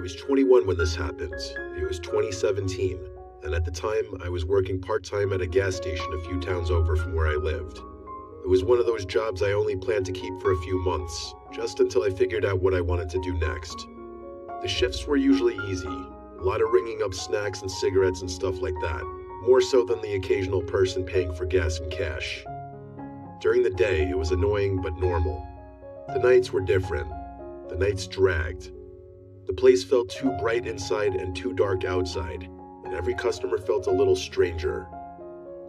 was 21 when this happened. It was 2017, and at the time, I was working part-time at a gas station a few towns over from where I lived. It was one of those jobs I only planned to keep for a few months, just until I figured out what I wanted to do next. The shifts were usually easy, a lot of ringing up snacks and cigarettes and stuff like that, more so than the occasional person paying for gas and cash. During the day, it was annoying but normal. The nights were different. The nights dragged. The place felt too bright inside and too dark outside, and every customer felt a little stranger.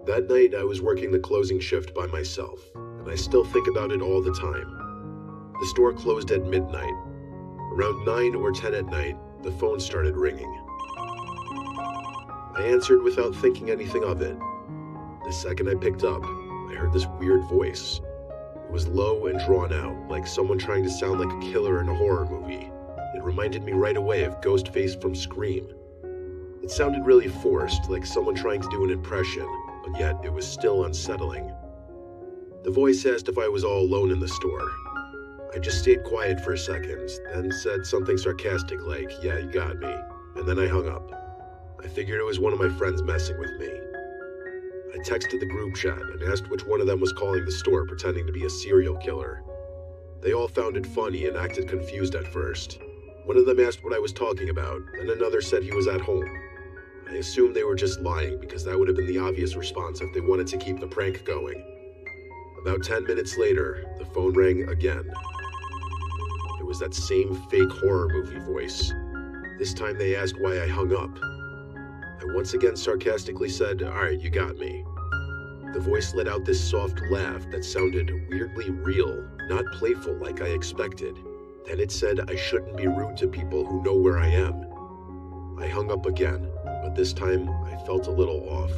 That night, I was working the closing shift by myself, and I still think about it all the time. The store closed at midnight. Around 9 or 10 at night, the phone started ringing. I answered without thinking anything of it. The second I picked up, I heard this weird voice. It was low and drawn out, like someone trying to sound like a killer in a horror movie. It reminded me right away of Ghostface from Scream. It sounded really forced, like someone trying to do an impression, but yet it was still unsettling. The voice asked if I was all alone in the store. I just stayed quiet for a second, then said something sarcastic like, "Yeah, you got me," and then I hung up. I figured it was one of my friends messing with me. I texted the group chat and asked which one of them was calling the store pretending to be a serial killer. They all found it funny and acted confused at first. One of them asked what I was talking about, and another said he was at home. I assumed they were just lying because that would have been the obvious response if they wanted to keep the prank going. About 10 minutes later, the phone rang again. It was that same fake horror movie voice. This time they asked why I hung up. I once again sarcastically said, "Alright, you got me." The voice let out this soft laugh that sounded weirdly real, not playful like I expected. Then it said I shouldn't be rude to people who know where I am. I hung up again, but this time I felt a little off.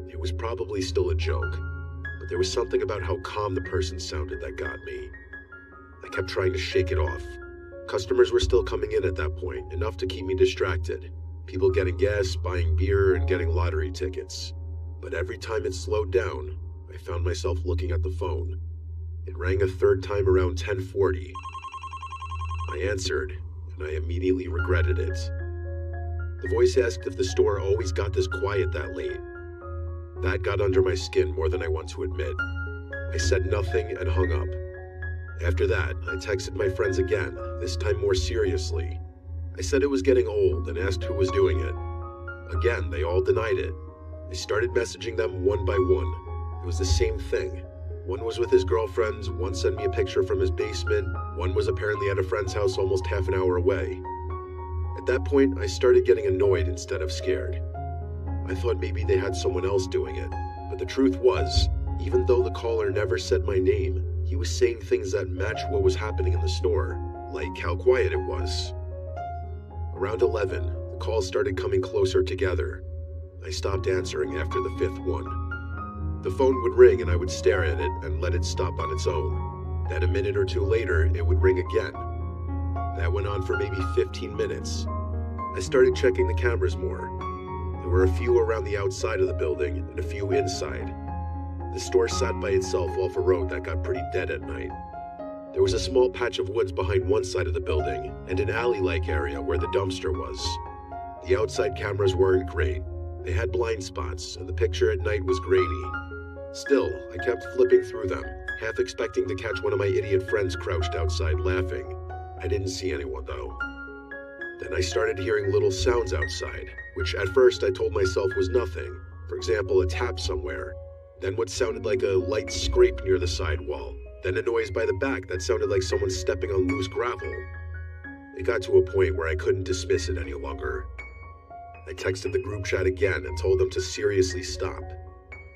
It was probably still a joke, but there was something about how calm the person sounded that got me. I kept trying to shake it off. Customers were still coming in at that point, enough to keep me distracted. People getting gas, buying beer, and getting lottery tickets. But every time it slowed down, I found myself looking at the phone. It rang a third time around 10:40. I answered, and I immediately regretted it. The voice asked if the store always got this quiet that late. That got under my skin more than I want to admit. I said nothing and hung up. After that, I texted my friends again, this time more seriously. I said it was getting old and asked who was doing it. Again, they all denied it. I started messaging them one by one. It was the same thing. One was with his girlfriend, one sent me a picture from his basement, one was apparently at a friend's house almost half an hour away. At that point, I started getting annoyed instead of scared. I thought maybe they had someone else doing it, but the truth was, even though the caller never said my name, he was saying things that matched what was happening in the store, like how quiet it was. Around 11, the calls started coming closer together. I stopped answering after the fifth one. The phone would ring and I would stare at it and let it stop on its own. Then a minute or two later, it would ring again. That went on for maybe 15 minutes. I started checking the cameras more. There were a few around the outside of the building and a few inside. The store sat by itself off a road that got pretty dead at night. There was a small patch of woods behind one side of the building and an alley-like area where the dumpster was. The outside cameras weren't great. They had blind spots, and the picture at night was grainy. Still, I kept flipping through them, half expecting to catch one of my idiot friends crouched outside laughing. I didn't see anyone, though. Then I started hearing little sounds outside, which at first I told myself was nothing. For example, a tap somewhere. Then what sounded like a light scrape near the sidewall. Then a noise by the back that sounded like someone stepping on loose gravel. It got to a point where I couldn't dismiss it any longer. I texted the group chat again and told them to seriously stop.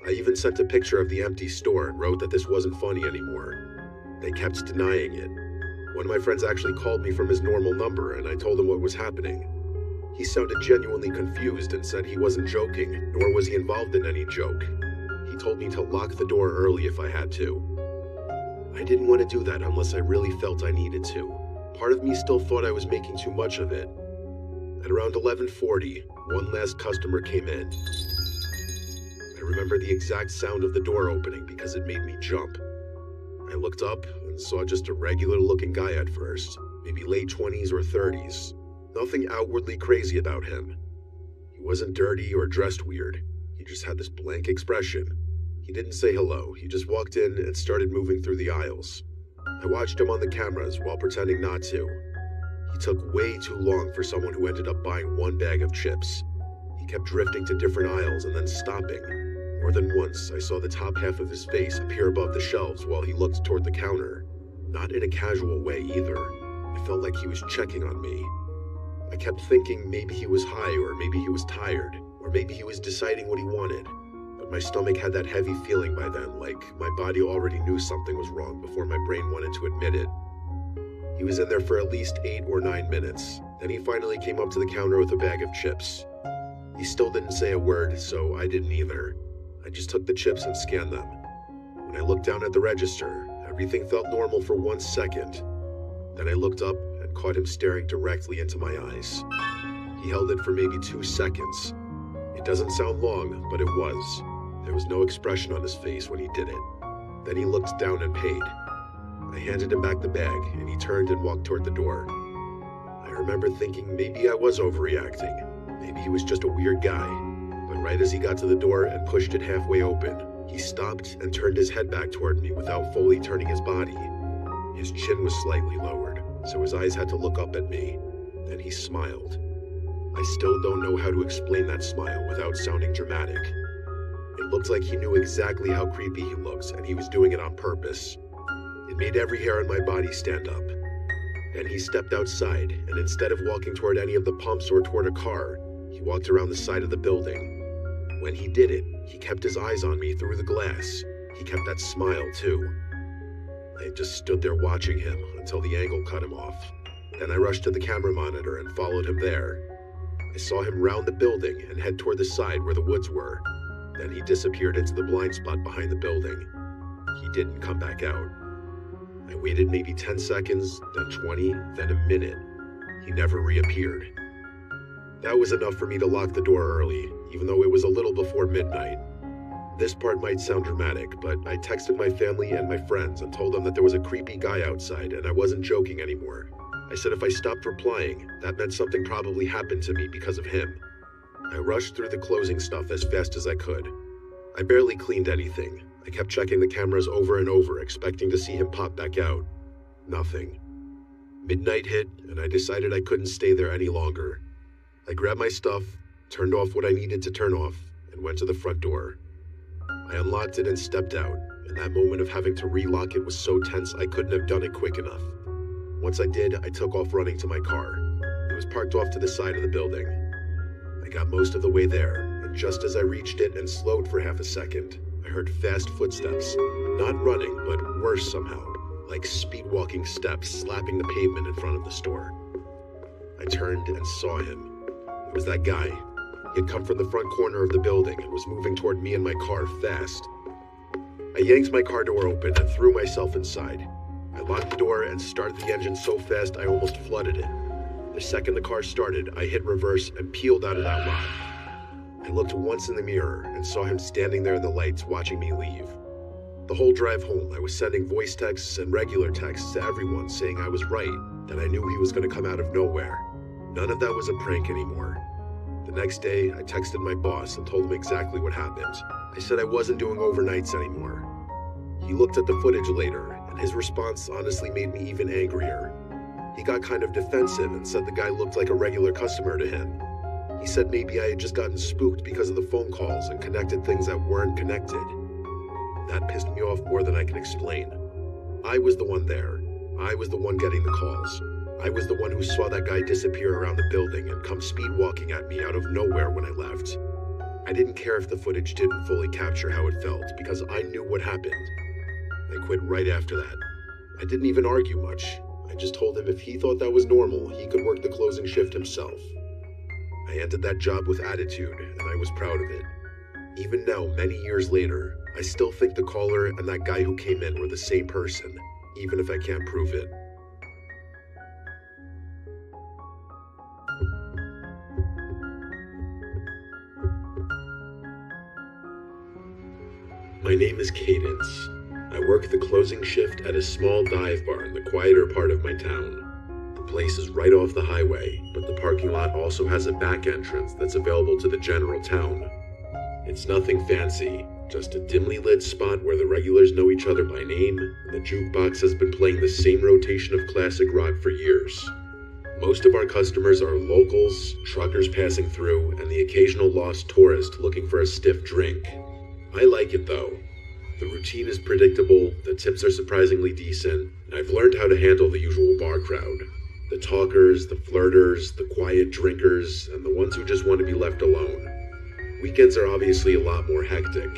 I even sent a picture of the empty store and wrote that this wasn't funny anymore. They kept denying it. One of my friends actually called me from his normal number and I told him what was happening. He sounded genuinely confused and said he wasn't joking, nor was he involved in any joke. He told me to lock the door early if I had to. I didn't want to do that unless I really felt I needed to. Part of me still thought I was making too much of it. At around 11:40, one last customer came in. I remember the exact sound of the door opening because it made me jump. I looked up and saw just a regular-looking guy at first, maybe late 20s or 30s. Nothing outwardly crazy about him. He wasn't dirty or dressed weird. He just had this blank expression. He didn't say hello. He just walked in and started moving through the aisles. I watched him on the cameras while pretending not to. He took way too long for someone who ended up buying one bag of chips. He kept drifting to different aisles and then stopping. More than once, I saw the top half of his face appear above the shelves while he looked toward the counter. Not in a casual way either. It felt like he was checking on me. I kept thinking maybe he was high, or maybe he was tired, or maybe he was deciding what he wanted. But my stomach had that heavy feeling by then, like my body already knew something was wrong before my brain wanted to admit it. He was in there for at least 8 or 9 minutes. Then he finally came up to the counter with a bag of chips. He still didn't say a word, so I didn't either. I just took the chips and scanned them. When I looked down at the register, everything felt normal for 1 second. Then I looked up and caught him staring directly into my eyes. He held it for maybe 2 seconds. It doesn't sound long, but it was. There was no expression on his face when he did it. Then he looked down and paid. I handed him back the bag, and he turned and walked toward the door. I remember thinking maybe I was overreacting. Maybe he was just a weird guy. But right as he got to the door and pushed it halfway open, he stopped and turned his head back toward me without fully turning his body. His chin was slightly lowered, so his eyes had to look up at me. Then he smiled. I still don't know how to explain that smile without sounding dramatic. It looked like he knew exactly how creepy he looks, and he was doing it on purpose. It made every hair on my body stand up. Then he stepped outside, and instead of walking toward any of the pumps or toward a car, he walked around the side of the building. When he did it, he kept his eyes on me through the glass. He kept that smile, too. I just stood there watching him until the angle cut him off. Then I rushed to the camera monitor and followed him there. I saw him round the building and head toward the side where the woods were. Then he disappeared into the blind spot behind the building. He didn't come back out. I waited maybe 10 seconds, then 20, then a minute. He never reappeared. That was enough for me to lock the door early, even though it was a little before midnight. This part might sound dramatic, but I texted my family and my friends and told them that there was a creepy guy outside and I wasn't joking anymore. I said if I stopped replying, that meant something probably happened to me because of him. I rushed through the closing stuff as fast as I could. I barely cleaned anything. I kept checking the cameras over and over, expecting to see him pop back out. Nothing. Midnight hit, and I decided I couldn't stay there any longer. I grabbed my stuff, turned off what I needed to turn off, and went to the front door. I unlocked it and stepped out, and that moment of having to relock it was so tense I couldn't have done it quick enough. Once I did, I took off running to my car. It was parked off to the side of the building. I got most of the way there, and just as I reached it and slowed for half a second, I heard fast footsteps. Not running, but worse somehow, like speed-walking steps slapping the pavement in front of the store. I turned and saw him. It was that guy. He had come from the front corner of the building and was moving toward me and my car fast. I yanked my car door open and threw myself inside. I locked the door and started the engine so fast I almost flooded it. The second the car started, I hit reverse and peeled out of that lot. I looked once in the mirror and saw him standing there in the lights watching me leave. The whole drive home, I was sending voice texts and regular texts to everyone saying I was right, that I knew he was going to come out of nowhere. None of that was a prank anymore. The next day, I texted my boss and told him exactly what happened. I said I wasn't doing overnights anymore. He looked at the footage later, and his response honestly made me even angrier. He got kind of defensive and said the guy looked like a regular customer to him. He said maybe I had just gotten spooked because of the phone calls and connected things that weren't connected. That pissed me off more than I can explain. I was the one there. I was the one getting the calls. I was the one who saw that guy disappear around the building and come speed walking at me out of nowhere when I left. I didn't care if the footage didn't fully capture how it felt because I knew what happened. I quit right after that. I didn't even argue much. I just told him if he thought that was normal, he could work the closing shift himself. I ended that job with attitude, and I was proud of it. Even now, many years later, I still think the caller and that guy who came in were the same person, even if I can't prove it. My name is Cadence. I work the closing shift at a small dive bar in the quieter part of my town. The place is right off the highway, but the parking lot also has a back entrance that's available to the general town. It's nothing fancy, just a dimly lit spot where the regulars know each other by name, and the jukebox has been playing the same rotation of classic rock for years. Most of our customers are locals, truckers passing through, and the occasional lost tourist looking for a stiff drink. I like it though. The routine is predictable, the tips are surprisingly decent, and I've learned how to handle the usual bar crowd. The talkers, the flirters, the quiet drinkers, and the ones who just want to be left alone. Weekends are obviously a lot more hectic,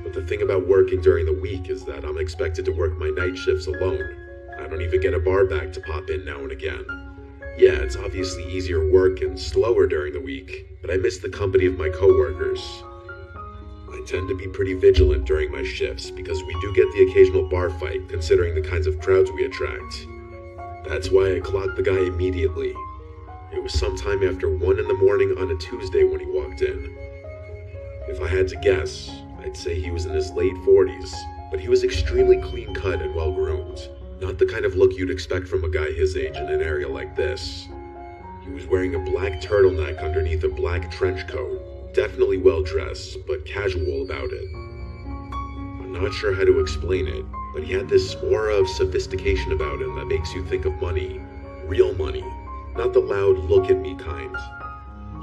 but the thing about working during the week is that I'm expected to work my night shifts alone. I don't even get a bar back to pop in now and again. Yeah, it's obviously easier work and slower during the week, but I miss the company of my coworkers. I tend to be pretty vigilant during my shifts because we do get the occasional bar fight considering the kinds of crowds we attract. That's why I clocked the guy immediately. It was sometime after 1 in the morning on a Tuesday when he walked in. If I had to guess, I'd say he was in his late 40s, but he was extremely clean-cut and well-groomed. Not the kind of look you'd expect from a guy his age in an area like this. He was wearing a black turtleneck underneath a black trench coat. Definitely well-dressed, but casual about it. I'm not sure how to explain it, but he had this aura of sophistication about him that makes you think of money. Real money. Not the loud look-at-me kind.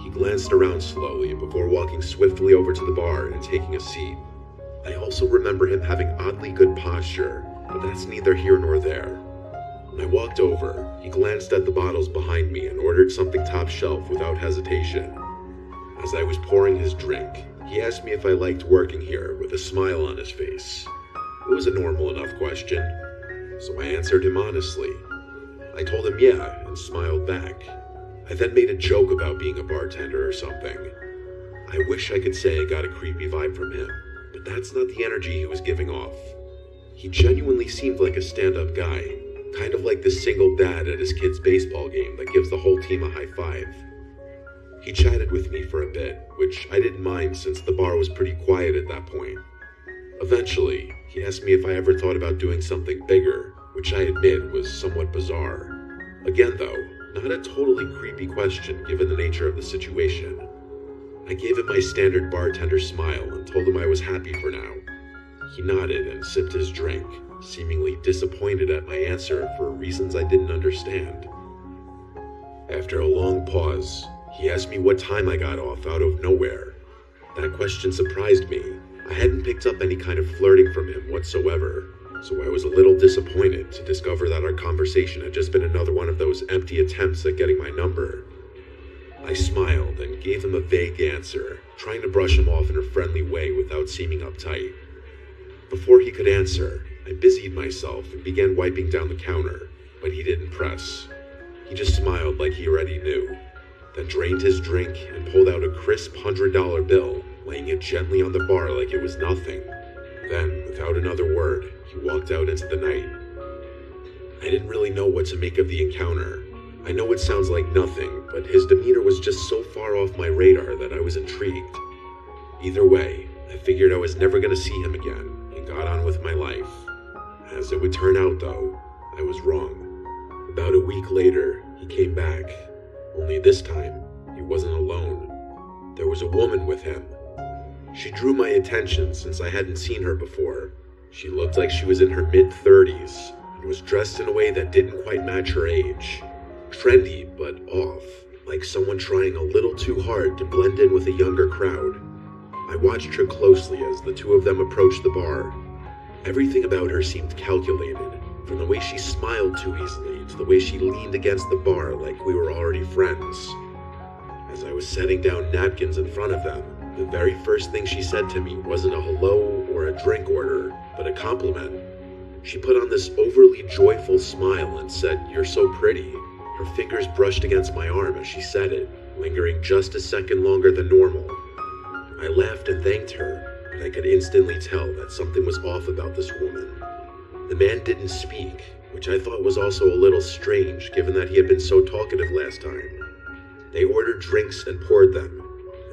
He glanced around slowly before walking swiftly over to the bar and taking a seat. I also remember him having oddly good posture, but that's neither here nor there. When I walked over, he glanced at the bottles behind me and ordered something top shelf without hesitation. As I was pouring his drink, he asked me if I liked working here with a smile on his face. It was a normal enough question, so I answered him honestly. I told him yeah, and smiled back. I then made a joke about being a bartender or something. I wish I could say I got a creepy vibe from him, but that's not the energy he was giving off. He genuinely seemed like a stand-up guy, kind of like the single dad at his kid's baseball game that gives the whole team a high five. He chatted with me for a bit, which I didn't mind since the bar was pretty quiet at that point. Eventually, he asked me if I ever thought about doing something bigger, which I admit was somewhat bizarre. Again though, not a totally creepy question given the nature of the situation. I gave him my standard bartender smile and told him I was happy for now. He nodded and sipped his drink, seemingly disappointed at my answer for reasons I didn't understand. After a long pause, he asked me what time I got off out of nowhere. That question surprised me. I hadn't picked up any kind of flirting from him whatsoever, so I was a little disappointed to discover that our conversation had just been another one of those empty attempts at getting my number. I smiled and gave him a vague answer, trying to brush him off in a friendly way without seeming uptight. Before he could answer, I busied myself and began wiping down the counter, but he didn't press. He just smiled like he already knew, then drained his drink and pulled out a crisp $100 bill, laying it gently on the bar like it was nothing. Then, without another word, he walked out into the night. I didn't really know what to make of the encounter. I know it sounds like nothing, but his demeanor was just so far off my radar that I was intrigued. Either way, I figured I was never going to see him again, and got on with my life. As it would turn out though, I was wrong. About a week later, he came back. Only this time, he wasn't alone. There was a woman with him. She drew my attention since I hadn't seen her before. She looked like she was in her mid-30s and was dressed in a way that didn't quite match her age. Trendy, but off, like someone trying a little too hard to blend in with a younger crowd. I watched her closely as the two of them approached the bar. Everything about her seemed calculated, from the way she smiled too easily to the way she leaned against the bar like we were already friends. As I was setting down napkins in front of them, the very first thing she said to me wasn't a hello or a drink order, but a compliment. She put on this overly joyful smile and said, "You're so pretty." Her fingers brushed against my arm as she said it, lingering just a second longer than normal. I laughed and thanked her, but I could instantly tell that something was off about this woman. The man didn't speak, which I thought was also a little strange given that he had been so talkative last time. They ordered drinks and poured them,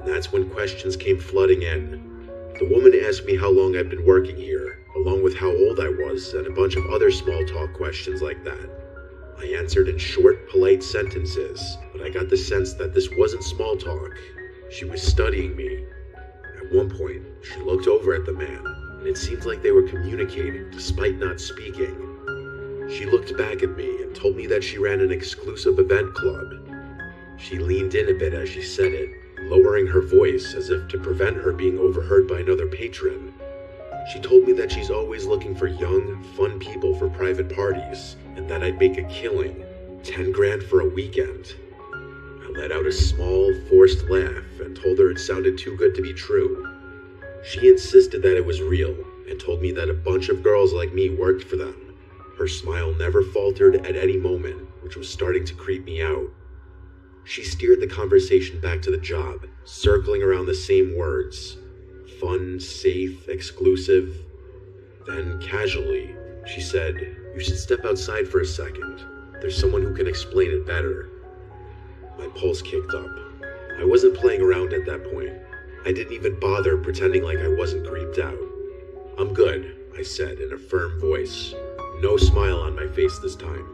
and that's when questions came flooding in. The woman asked me how long I'd been working here, along with how old I was and a bunch of other small talk questions like that. I answered in short, polite sentences, but I got the sense that this wasn't small talk. She was studying me. At one point, she looked over at the man, and it seemed like they were communicating despite not speaking. She looked back at me and told me that she ran an exclusive event club. She leaned in a bit as she said it, lowering her voice as if to prevent her being overheard by another patron. She told me that she's always looking for young, fun people for private parties, and that I'd make a killing, 10 grand for a weekend. I let out a small, forced laugh and told her it sounded too good to be true. She insisted that it was real and told me that a bunch of girls like me worked for them. Her smile never faltered at any moment, which was starting to creep me out. She steered the conversation back to the job, circling around the same words. Fun, safe, exclusive. Then, casually, she said, "You should step outside for a second. There's someone who can explain it better." My pulse kicked up. I wasn't playing around at that point. I didn't even bother pretending like I wasn't creeped out. "I'm good," I said in a firm voice. No smile on my face this time.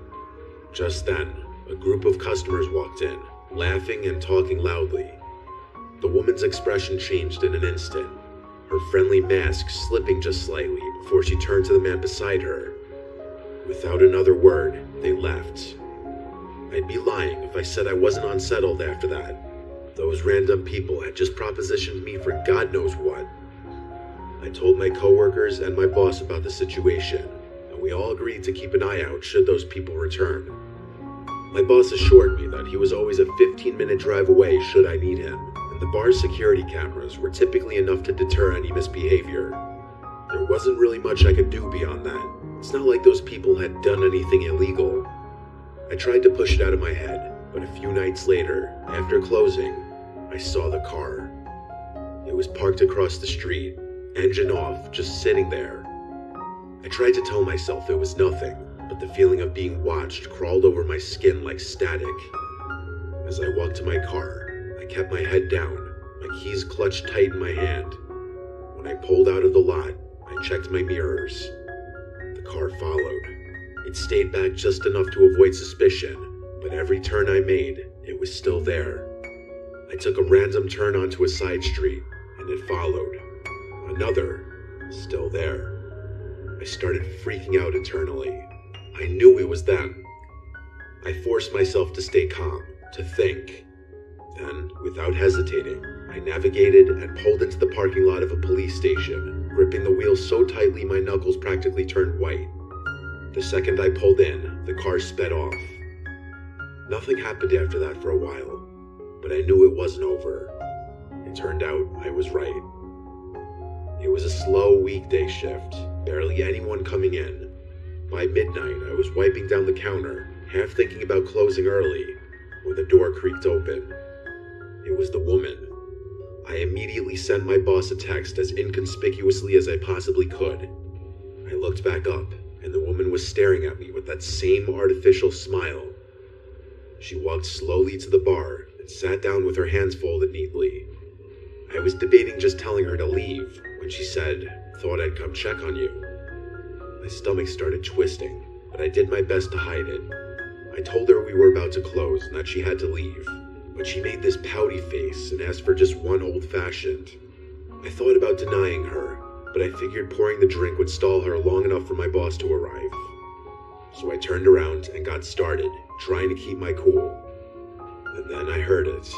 Just then, a group of customers walked in, laughing and talking loudly. The woman's expression changed in an instant, her friendly mask slipping just slightly before she turned to the man beside her. Without another word, they left. I'd be lying if I said I wasn't unsettled after that. Those random people had just propositioned me for God knows what. I told my coworkers and my boss about the situation, and we all agreed to keep an eye out should those people return. My boss assured me that he was always a 15-minute drive away should I need him, and the bar's security cameras were typically enough to deter any misbehavior. There wasn't really much I could do beyond that. It's not like those people had done anything illegal. I tried to push it out of my head, but a few nights later, after closing, I saw the car. It was parked across the street, engine off, just sitting there. I tried to tell myself it was nothing, but the feeling of being watched crawled over my skin like static. As I walked to my car, I kept my head down, my keys clutched tight in my hand. When I pulled out of the lot, I checked my mirrors. The car followed. It stayed back just enough to avoid suspicion, but every turn I made, it was still there. I took a random turn onto a side street, and it followed. Another, still there. I started freaking out internally. I knew it was them. I forced myself to stay calm, to think. Then, without hesitating, I navigated and pulled into the parking lot of a police station, gripping the wheel so tightly my knuckles practically turned white. The second I pulled in, the car sped off. Nothing happened after that for a while, but I knew it wasn't over. It turned out I was right. It was a slow weekday shift, barely anyone coming in. By midnight, I was wiping down the counter, half thinking about closing early, when the door creaked open. It was the woman. I immediately sent my boss a text as inconspicuously as I possibly could. I looked back up, and the woman was staring at me with that same artificial smile. She walked slowly to the bar and sat down with her hands folded neatly. I was debating just telling her to leave when she said, "Thought I'd come check on you." My stomach started twisting, but I did my best to hide it. I told her we were about to close and that she had to leave, but she made this pouty face and asked for just one old-fashioned. I thought about denying her, but I figured pouring the drink would stall her long enough for my boss to arrive. So I turned around and got started, trying to keep my cool. And then I heard it.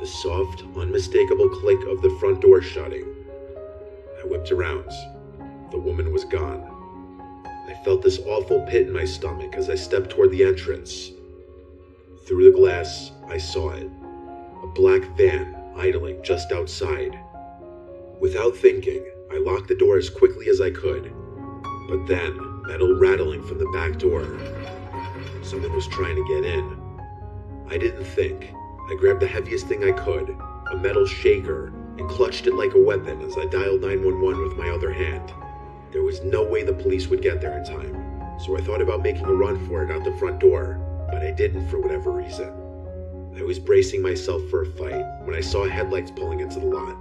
The soft, unmistakable click of the front door shutting. I whipped around. The woman was gone. I felt this awful pit in my stomach as I stepped toward the entrance. Through the glass, I saw it. A black van idling just outside. Without thinking, I locked the door as quickly as I could. But then, metal rattling from the back door. Someone was trying to get in. I didn't think. I grabbed the heaviest thing I could, a metal shaker, and clutched it like a weapon as I dialed 911 with my other hand. There was no way the police would get there in time, so I thought about making a run for it out the front door, but I didn't for whatever reason. I was bracing myself for a fight when I saw headlights pulling into the lot.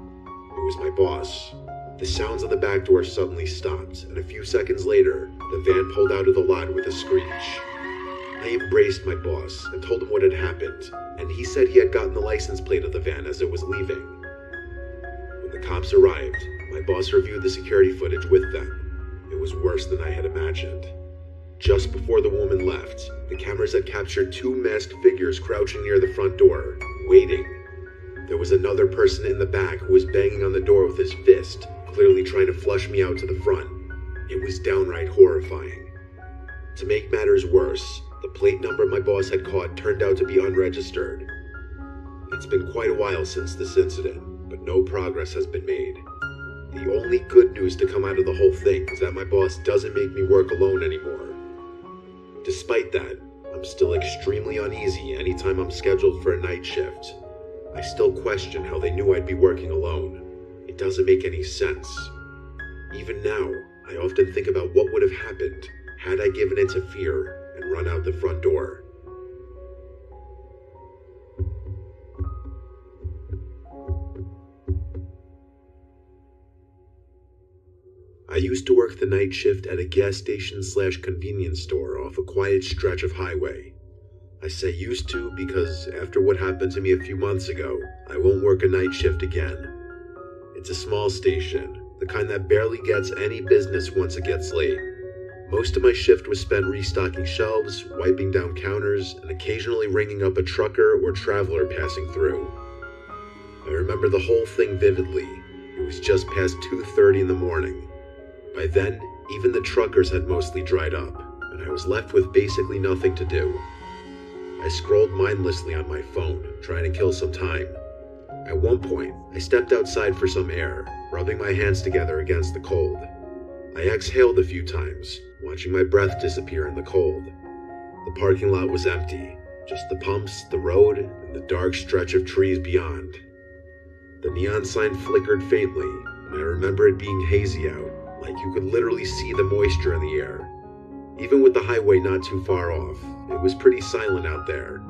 It was my boss. The sounds of the back door suddenly stopped, and a few seconds later, the van pulled out of the lot with a screech. I embraced my boss and told him what had happened, and he said he had gotten the license plate of the van as it was leaving. When the cops arrived, my boss reviewed the security footage with them. It was worse than I had imagined. Just before the woman left, the cameras had captured two masked figures crouching near the front door, waiting. There was another person in the back who was banging on the door with his fist, clearly trying to flush me out to the front. It was downright horrifying. To make matters worse, the plate number my boss had caught turned out to be unregistered. It's been quite a while since this incident, but no progress has been made. The only good news to come out of the whole thing is that my boss doesn't make me work alone anymore. Despite that, I'm still extremely uneasy anytime I'm scheduled for a night shift. I still question how they knew I'd be working alone. It doesn't make any sense. Even now, I often think about what would have happened had I given in to fear and run out the front door. I used to work the night shift at a gas station/convenience store off a quiet stretch of highway. I say used to because after what happened to me a few months ago, I won't work a night shift again. It's a small station, the kind that barely gets any business once it gets late. Most of my shift was spent restocking shelves, wiping down counters, and occasionally ringing up a trucker or traveler passing through. I remember the whole thing vividly. It was just past 2:30 in the morning. By then, even the truckers had mostly dried up, and I was left with basically nothing to do. I scrolled mindlessly on my phone, trying to kill some time. At one point, I stepped outside for some air, rubbing my hands together against the cold. I exhaled a few times, watching my breath disappear in the cold. The parking lot was empty, just the pumps, the road, and the dark stretch of trees beyond. The neon sign flickered faintly, and I remember it being hazy out, like you could literally see the moisture in the air. Even with the highway not too far off, it was pretty silent out there.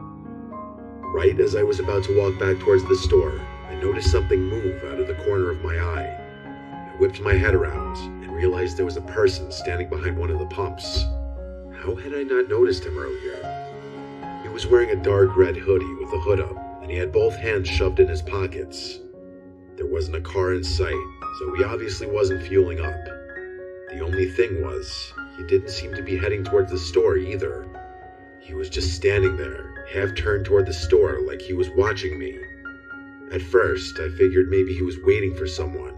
Right as I was about to walk back towards the store, I noticed something move out of the corner of my eye. I whipped my head around and realized there was a person standing behind one of the pumps. How had I not noticed him earlier? He was wearing a dark red hoodie with a hood up, and he had both hands shoved in his pockets. There wasn't a car in sight, so he obviously wasn't fueling up. The only thing was, he didn't seem to be heading towards the store either. He was just standing there, half turned toward the store like he was watching me. At first, I figured maybe he was waiting for someone,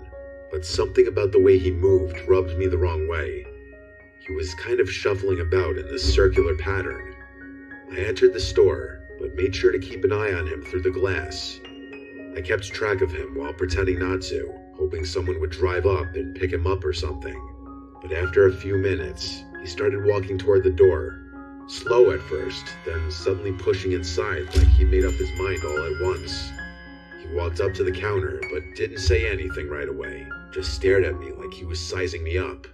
but something about the way he moved rubbed me the wrong way. He was kind of shuffling about in this circular pattern. I entered the store, but made sure to keep an eye on him through the glass. I kept track of him while pretending not to, hoping someone would drive up and pick him up or something. But after a few minutes, he started walking toward the door, slow at first, then suddenly pushing inside like he'd made up his mind all at once. He walked up to the counter, but didn't say anything right away, just stared at me like he was sizing me up.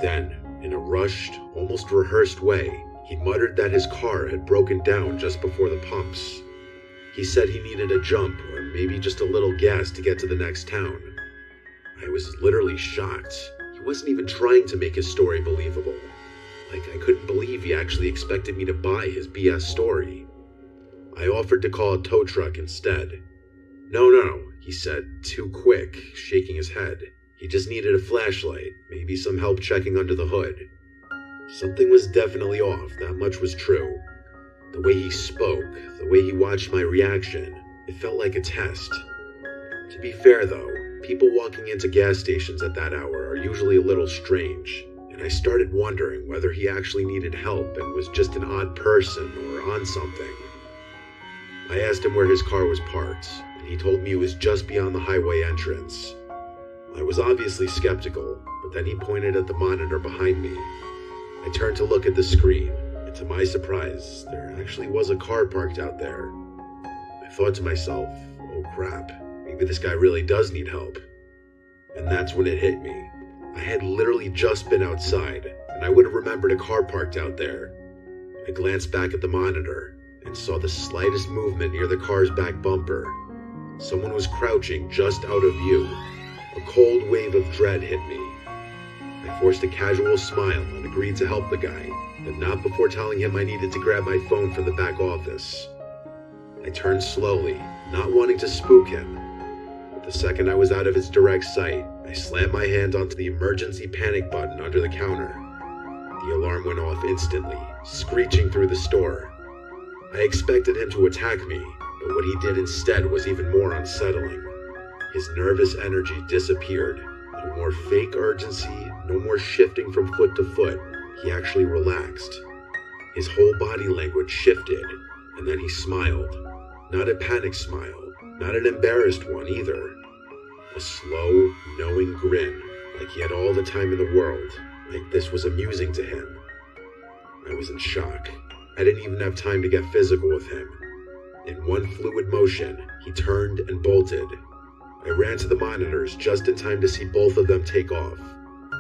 Then, in a rushed, almost rehearsed way, he muttered that his car had broken down just before the pumps. He said he needed a jump or maybe just a little gas to get to the next town. I was literally shocked. He wasn't even trying to make his story believable. Like, I couldn't believe he actually expected me to buy his BS story. I offered to call a tow truck instead. No, he said, too quick, shaking his head. He just needed a flashlight, maybe some help checking under the hood. Something was definitely off, that much was true. The way he spoke, the way he watched my reaction, it felt like a test. To be fair though, people walking into gas stations at that hour are usually a little strange, and I started wondering whether he actually needed help and was just an odd person or on something. I asked him where his car was parked, and he told me it was just beyond the highway entrance. I was obviously skeptical, but then he pointed at the monitor behind me. I turned to look at the screen, and to my surprise, there actually was a car parked out there. I thought to myself, oh crap, maybe this guy really does need help. And that's when it hit me. I had literally just been outside, and I would have remembered a car parked out there. I glanced back at the monitor, and saw the slightest movement near the car's back bumper. Someone was crouching just out of view. A cold wave of dread hit me. I forced a casual smile and agreed to help the guy, but not before telling him I needed to grab my phone from the back office. I turned slowly, not wanting to spook him. But the second I was out of his direct sight, I slammed my hand onto the emergency panic button under the counter. The alarm went off instantly, screeching through the store. I expected him to attack me, but what he did instead was even more unsettling. His nervous energy disappeared. No more fake urgency, no more shifting from foot to foot. He actually relaxed. His whole body language shifted, and then he smiled. Not a panic smile, not an embarrassed one either. A slow, knowing grin, like he had all the time in the world, like this was amusing to him. I was in shock. I didn't even have time to get physical with him. In one fluid motion, he turned and bolted. I ran to the monitors just in time to see both of them take off.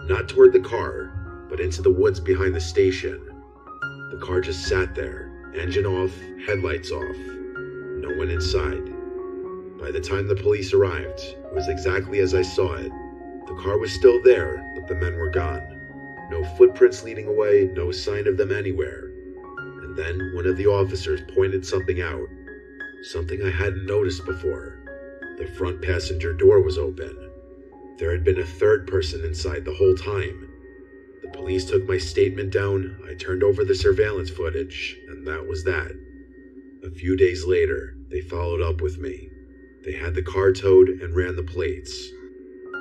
Not toward the car, but into the woods behind the station. The car just sat there, engine off, headlights off. No one inside. By the time the police arrived, it was exactly as I saw it. The car was still there, but the men were gone. No footprints leading away, no sign of them anywhere. And then one of the officers pointed something out. Something I hadn't noticed before. The front passenger door was open. There had been a third person inside the whole time. The police took my statement down, I turned over the surveillance footage, and that was that. A few days later, they followed up with me. They had the car towed and ran the plates.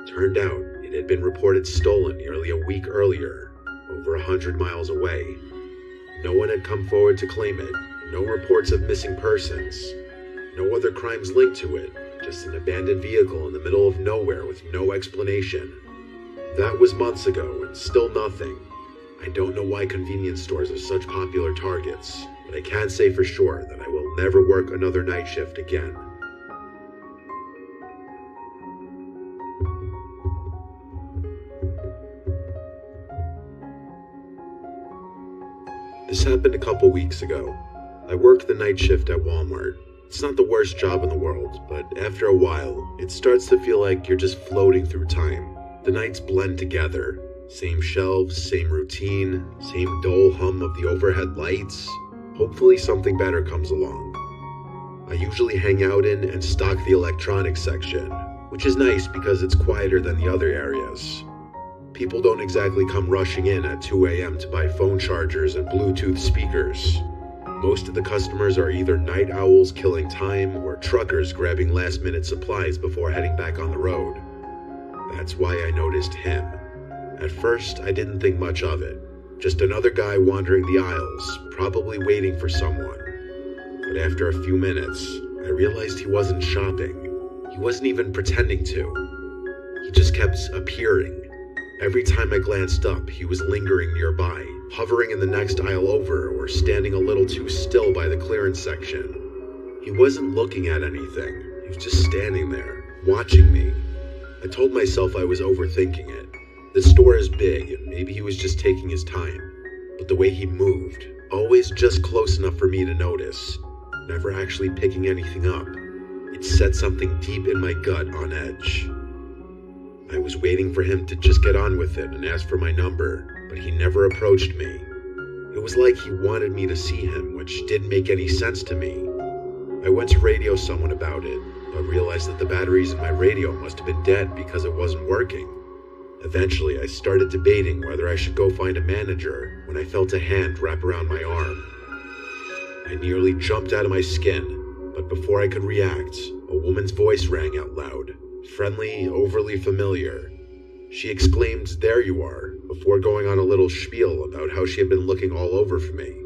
Turned out, it had been reported stolen nearly a week earlier, over 100 miles away. No one had come forward to claim it, no reports of missing persons, no other crimes linked to it, just an abandoned vehicle in the middle of nowhere with no explanation. That was months ago, and still nothing. I don't know why convenience stores are such popular targets, but I can say for sure that I will never work another night shift again. This happened a couple weeks ago. I worked the night shift at Walmart. It's not the worst job in the world, but after a while, it starts to feel like you're just floating through time. The nights blend together. Same shelves, same routine, same dull hum of the overhead lights. Hopefully something better comes along. I usually hang out in and stock the electronics section, which is nice because it's quieter than the other areas. People don't exactly come rushing in at 2 a.m. to buy phone chargers and Bluetooth speakers. Most of the customers are either night owls killing time or truckers grabbing last-minute supplies before heading back on the road. That's why I noticed him. At first, I didn't think much of it. Just another guy wandering the aisles, probably waiting for someone. But after a few minutes, I realized he wasn't shopping. He wasn't even pretending to. He just kept appearing. Every time I glanced up, he was lingering nearby, hovering in the next aisle over or standing a little too still by the clearance section. He wasn't looking at anything. He was just standing there, watching me. I told myself I was overthinking it. The store is big, and maybe he was just taking his time. But the way he moved, always just close enough for me to notice, never actually picking anything up, it set something deep in my gut on edge. I was waiting for him to just get on with it and ask for my number, but he never approached me. It was like he wanted me to see him, which didn't make any sense to me. I went to radio someone about it, but realized that the batteries in my radio must have been dead because it wasn't working. Eventually, I started debating whether I should go find a manager when I felt a hand wrap around my arm. I nearly jumped out of my skin, but before I could react, a woman's voice rang out loud. Friendly, overly familiar. She exclaimed, "There you are," before going on a little spiel about how she had been looking all over for me.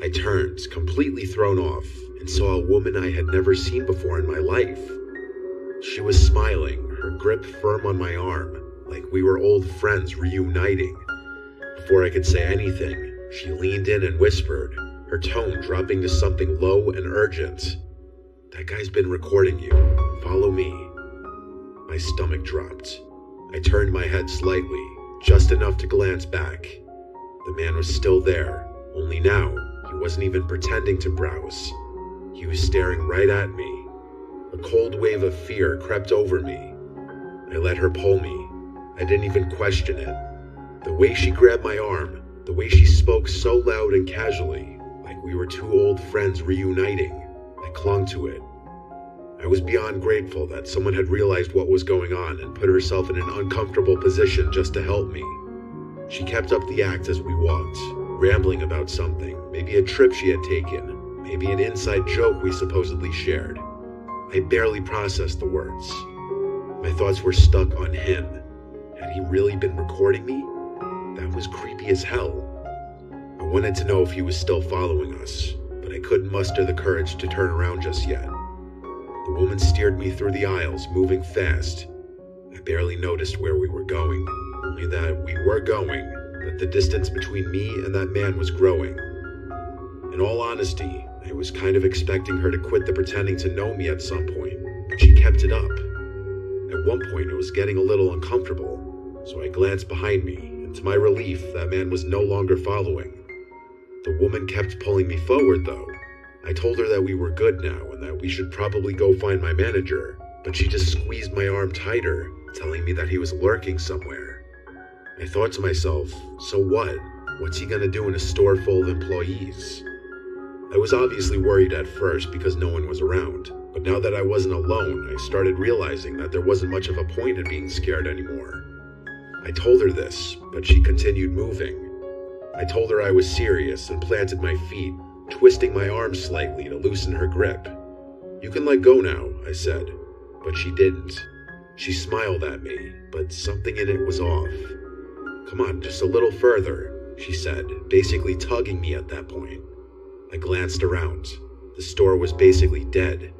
I turned, completely thrown off, and saw a woman I had never seen before in my life. She was smiling, her grip firm on my arm, like we were old friends reuniting. Before I could say anything, she leaned in and whispered, her tone dropping to something low and urgent. "That guy's been recording you. Follow me." My stomach dropped. I turned my head slightly, just enough to glance back. The man was still there, only now, he wasn't even pretending to browse. He was staring right at me. A cold wave of fear crept over me. I let her pull me. I didn't even question it. The way she grabbed my arm, The way she spoke so loud and casually, like we were two old friends reuniting, I clung to it. I was beyond grateful that someone had realized what was going on and put herself in an uncomfortable position just to help me. She kept up the act as we walked, rambling about something, maybe a trip she had taken, maybe an inside joke we supposedly shared. I barely processed the words. My thoughts were stuck on him. Had he really been recording me? That was creepy as hell. I wanted to know if he was still following us, but I couldn't muster the courage to turn around just yet. The woman steered me through the aisles, moving fast. I barely noticed where we were going, only that we were going, that the distance between me and that man was growing. In all honesty, I was kind of expecting her to quit the pretending to know me at some point, but she kept it up. At one point, it was getting a little uncomfortable, so I glanced behind me, and to my relief, that man was no longer following. The woman kept pulling me forward, though. I told her that we were good now and that we should probably go find my manager, but she just squeezed my arm tighter, telling me that he was lurking somewhere. I thought to myself, so what? What's he gonna do in a store full of employees? I was obviously worried at first because no one was around, but now that I wasn't alone, I started realizing that there wasn't much of a point in being scared anymore. I told her this, but she continued moving. I told her I was serious and planted my feet, twisting my arms slightly to loosen her grip. "You can let go now," I said, but she didn't. She smiled at me, but something in it was off. "Come on, just a little further," she said, basically tugging me at that point. I glanced around. The store was basically dead.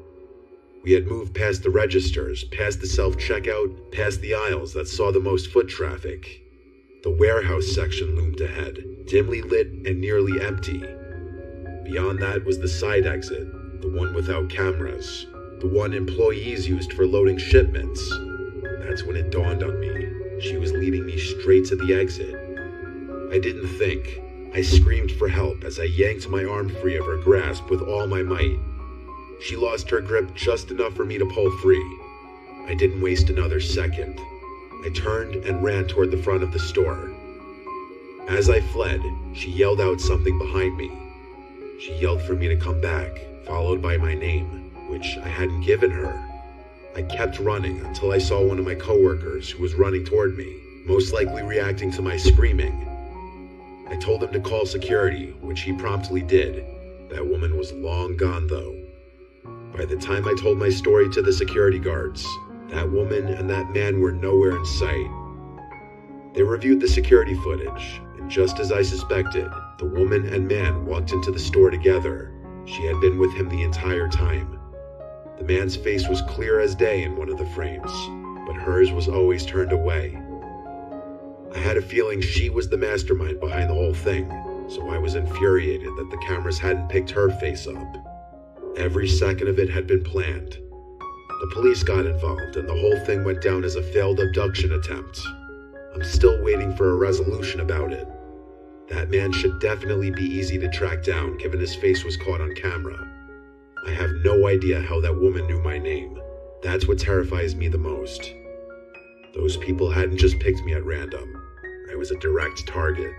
We had moved past the registers, past the self-checkout, past the aisles that saw the most foot traffic. The warehouse section loomed ahead, dimly lit and nearly empty. Beyond that was the side exit, the one without cameras, the one employees used for loading shipments. That's when it dawned on me. She was leading me straight to the exit. I didn't think. I screamed for help as I yanked my arm free of her grasp with all my might. She lost her grip just enough for me to pull free. I didn't waste another second. I turned and ran toward the front of the store. As I fled, she yelled out something behind me. She yelled for me to come back, followed by my name, which I hadn't given her. I kept running until I saw one of my coworkers who was running toward me, most likely reacting to my screaming. I told him to call security, which he promptly did. That woman was long gone, though. By the time I told my story to the security guards, that woman and that man were nowhere in sight. They reviewed the security footage, and just as I suspected, the woman and man walked into the store together. She had been with him the entire time. The man's face was clear as day in one of the frames, but hers was always turned away. I had a feeling she was the mastermind behind the whole thing, so I was infuriated that the cameras hadn't picked her face up. Every second of it had been planned. The police got involved, and the whole thing went down as a failed abduction attempt. I'm still waiting for a resolution about it. That man should definitely be easy to track down, given his face was caught on camera. I have no idea how that woman knew my name. That's what terrifies me the most. Those people hadn't just picked me at random. I was a direct target.